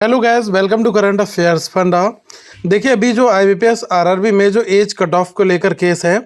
Hello guys, welcome to current affairs funda. देखिए, अभी जो आईबीपीएस आरआरबी में जो एज कट ऑफ को लेकर केस है,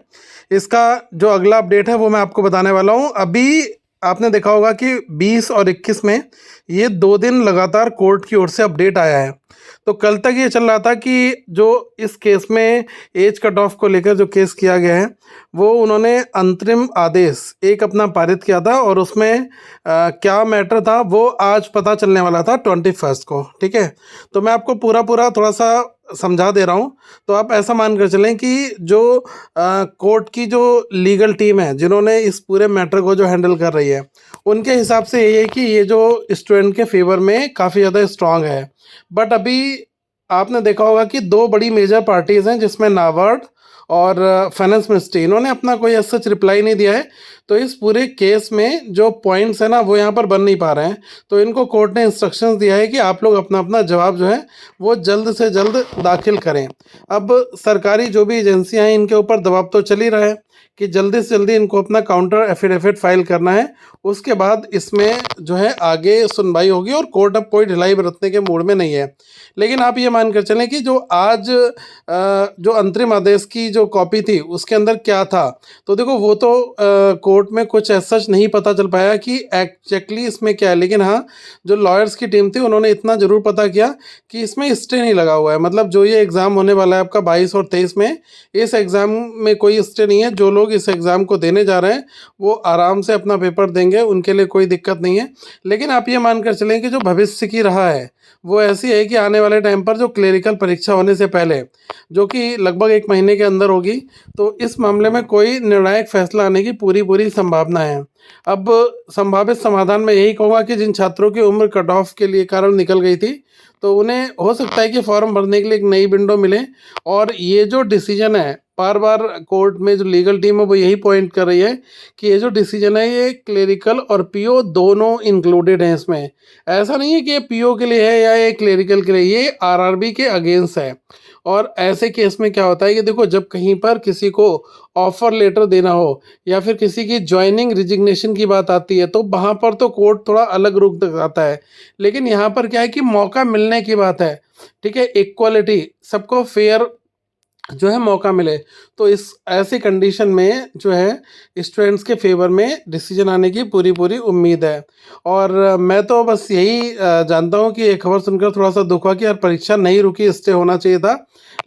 इसका जो अगला अपडेट है वो मैं आपको बताने वाला हूँ। अभी आपने देखा होगा कि 20 और 21 में ये 2 दिन लगातार कोर्ट की ओर से अपडेट आया है। तो कल तक ये चल रहा था कि जो इस केस में एज कट ऑफ को लेकर जो केस किया गया है, वो उन्होंने अंतरिम आदेश एक अपना पारित किया था और उसमें क्या मैटर था वो आज पता चलने वाला था 21 को। ठीक है, तो मैं आपको पूरा पूरा थोड़ा सा समझा दे रहा हूँ। तो आप ऐसा मान कर चलें कि जो कोर्ट की जो लीगल टीम है जिन्होंने इस पूरे मैटर को जो हैंडल कर रही है, उनके हिसाब से ये है कि ये जो स्टूडेंट के फेवर में काफ़ी ज़्यादा स्ट्रांग है। बट अभी आपने देखा होगा कि दो बड़ी मेजर पार्टीज़ हैं जिसमें नाबार्ड और फाइनेंस मिनिस्ट्री, इन्होंने अपना कोई ऐसा सच रिप्लाई नहीं दिया है। तो इस पूरे केस में जो पॉइंट्स है ना वो यहाँ पर बन नहीं पा रहे हैं। तो इनको कोर्ट ने इंस्ट्रक्शंस दिया है कि आप लोग अपना अपना जवाब जो है वो जल्द से जल्द दाखिल करें। अब सरकारी जो भी एजेंसियां हैं इनके ऊपर दबाव तो चल ही रहा है कि जल्दी से जल्दी इनको अपना काउंटर एफिडेविट फाइल करना है। उसके बाद इसमें जो है आगे सुनवाई होगी और कोर्ट अब कोई ढिलाई बरतने के मूड में नहीं है। लेकिन आप ये मान कर चलें कि जो आज जो अंतरिम आदेश की जो कॉपी थी उसके अंदर क्या था, तो देखो वो तो कोर्ट में कुछ ऐसा सच नहीं पता चल पाया कि एक्जैक्टली इसमें क्या है। लेकिन हाँ, जो लॉयर्स की टीम थी उन्होंने इतना ज़रूर पता किया कि इसमें स्टे नहीं लगा हुआ है। मतलब जो ये एग्ज़ाम होने वाला है आपका 22 और 23 में, इस एग्ज़ाम में कोई स्टे नहीं है। जो लोग इस एग्ज़ाम को देने जा रहे हैं वो आराम से अपना पेपर देंगे, उनके लिए कोई दिक्कत नहीं है। लेकिन आप ये मानकर चलें कि जो भविष्य की राह है वो ऐसी है कि आने वाले टाइम पर जो क्लेरिकल परीक्षा होने से पहले, जो कि लगभग 1 महीने के अंदर होगी, तो इस मामले में कोई निर्णायक फैसला आने की पूरी पूरी संभावना है। अब संभावित समाधान में यही कहूँगा कि जिन छात्रों की उम्र कट ऑफ के लिए कारण निकल गई थी, तो उन्हें हो सकता है कि फॉर्म भरने के लिए एक नई विंडो मिले। और ये जो डिसीजन है, बार बार कोर्ट में जो लीगल टीम है वो यही पॉइंट कर रही है कि ये जो डिसीजन है ये क्लेरिकल और पीओ दोनों इंक्लूडेड हैं इसमें। ऐसा नहीं है कि ये पीओ के लिए है या ये क्लेरिकल के लिए, ये आरआरबी के अगेंस्ट है। और ऐसे केस में क्या होता है कि देखो, जब कहीं पर किसी को ऑफर लेटर देना हो या फिर किसी की ज्वाइनिंग रिजिग्नेशन की बात आती है, तो वहाँ पर तो कोर्ट थोड़ा अलग रुख दिखाता है। लेकिन यहाँ पर क्या है कि मौका मिलने की बात है। ठीक है, इक्वालिटी, सबको फेयर जो है मौका मिले। तो इस ऐसी कंडीशन में जो है स्टूडेंट्स के फेवर में डिसीजन आने की पूरी पूरी उम्मीद है। और मैं तो बस यही जानता हूँ कि ये खबर सुनकर थोड़ा सा दुख हुआ कि यार परीक्षा नहीं रुकी, स्टे होना चाहिए था।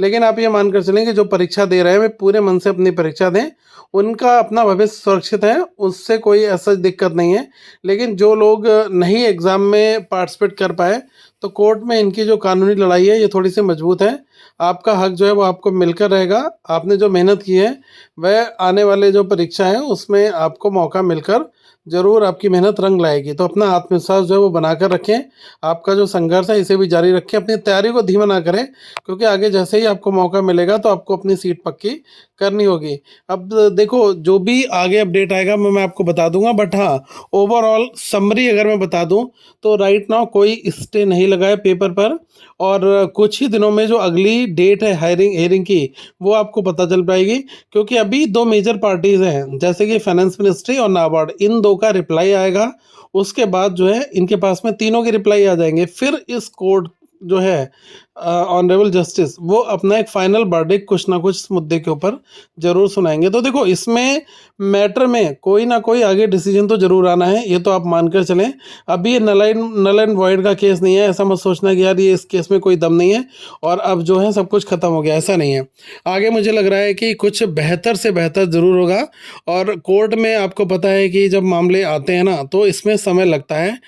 लेकिन आप ये मानकर चलें कि जो परीक्षा दे रहे हैं वे पूरे मन से अपनी परीक्षा दें, उनका अपना भविष्य सुरक्षित है, उससे कोई ऐसा दिक्कत नहीं है। लेकिन जो लोग नहीं एग्ज़ाम में पार्टिसिपेट कर पाए, तो कोर्ट में इनकी जो कानूनी लड़ाई है ये थोड़ी सी मजबूत है। आपका हक जो है वो आपको मिलकर रहेगा। आपने जो मेहनत की है वह आने वाले जो परीक्षा है उसमें आपको मौका मिलकर ज़रूर आपकी मेहनत रंग लाएगी। तो अपना आत्मविश्वास जो है वो बनाकर रखें। आपका जो संघर्ष है इसे भी जारी रखें, अपनी तैयारी को धीमा ना करें, क्योंकि आगे जैसे ही आपको मौका मिलेगा तो आपको अपनी सीट पक्की करनी होगी। अब देखो, जो भी आगे अपडेट आएगा मैं आपको बता दूंगा। बट हाँ, ओवरऑल समरी अगर मैं बता दूं तो राइट नाउ कोई स्टे नहीं लगा है पेपर पर। और कुछ ही दिनों में जो अगली डेट है हेयरिंग की, वो आपको पता चल पाएगी। क्योंकि अभी दो मेजर पार्टीज़ हैं जैसे कि फाइनेंस मिनिस्ट्री और नाबार्ड, इन दो का रिप्लाई आएगा। उसके बाद जो है इनके पास में तीनों के रिप्लाई आ जाएंगे। फिर इस कोर्ट जो है ऑनरेबल जस्टिस वो अपना एक फाइनल वर्डिक्ट कुछ ना कुछ इस मुद्दे के ऊपर जरूर सुनाएंगे। तो देखो, इसमें मैटर में कोई ना कोई आगे डिसीजन तो जरूर आना है, ये तो आप मानकर चलें। अभी ये नल एंड वॉइड का केस नहीं है। ऐसा मत सोचना कि यार ये इस केस में कोई दम नहीं है और अब जो है सब कुछ खत्म हो गया, ऐसा नहीं है। आगे मुझे लग रहा है कि कुछ बेहतर से बेहतर ज़रूर होगा। और कोर्ट में आपको पता है कि जब मामले आते हैं ना तो इसमें समय लगता है।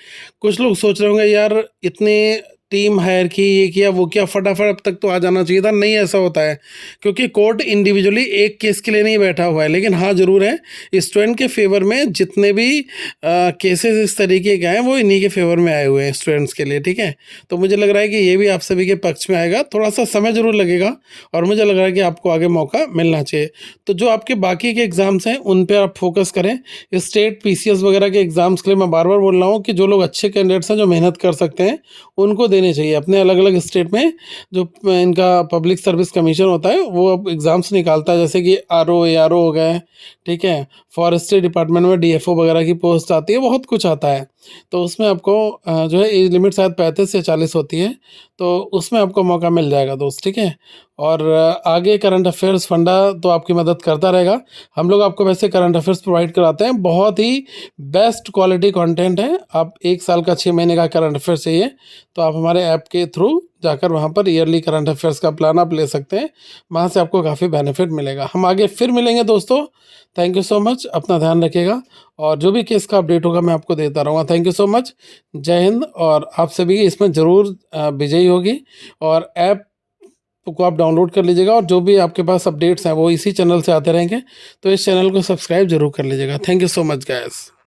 कुछ लोग सोच रहे होंगे यार इतने टीम हायर की, ये किया वो किया, फटाफट अब तक तो आ जाना चाहिए था। नहीं, ऐसा होता है क्योंकि कोर्ट इंडिविजुअली एक केस के लिए नहीं बैठा हुआ है। लेकिन हाँ ज़रूर है, स्टूडेंट के फेवर में जितने भी केसेस इस तरीके के हैं वो इन्हीं के फेवर में आए हुए हैं स्टूडेंट्स के लिए। ठीक है, तो मुझे लग रहा है कि ये भी आप सभी के पक्ष में आएगा। थोड़ा सा समय ज़रूर लगेगा और मुझे लग रहा है कि आपको आगे मौका मिलना चाहिए। तो जो आपके बाकी के एग्ज़ाम्स हैं उन पर आप फोकस करें। स्टेट पीसीएस वगैरह के एग्ज़ाम्स के लिए मैं बार बार बोल रहा हूँ कि जो लोग अच्छे कैंडिडेट्स हैं जो मेहनत कर सकते हैं उनको देने चाहिए। अपने अलग अलग स्टेट में जो इनका पब्लिक सर्विस कमीशन होता है वो अब एग्ज़ाम्स निकालता है, जैसे कि आरओ एआरओ हो गए। ठीक है, फॉरेस्ट्री डिपार्टमेंट में डीएफओ वगैरह की पोस्ट आती है, बहुत कुछ आता है। तो उसमें आपको जो है एज लिमिट शायद 35 या 40 होती है, तो उसमें आपको मौका मिल जाएगा दोस्त, ठीक है। और आगे करंट अफेयर्स फंडा तो आपकी मदद करता रहेगा। हम लोग आपको वैसे करंट अफेयर्स प्रोवाइड कराते हैं, बहुत ही बेस्ट क्वालिटी कंटेंट है। आप 1 साल का 6 महीने का करंट अफेयर्स चाहिए तो आप हमारे ऐप के थ्रू जाकर वहाँ पर ईयरली करंट अफेयर्स का प्लान आप ले सकते हैं, वहाँ से आपको काफ़ी बेनिफिट मिलेगा। हम आगे फिर मिलेंगे दोस्तों। थैंक यू सो मच, अपना ध्यान रखिएगा और जो भी केस का अपडेट होगा मैं आपको देता रहूँगा। थैंक यू सो मच, जय हिंद। और आप सभी इसमें ज़रूर विजयी होगी, और ऐप को आप डाउनलोड कर लीजिएगा, और जो भी आपके पास अपडेट्स हैं वो इसी चैनल से आते रहेंगे, तो इस चैनल को सब्सक्राइब जरूर कर लीजिएगा। Thank you so much guys.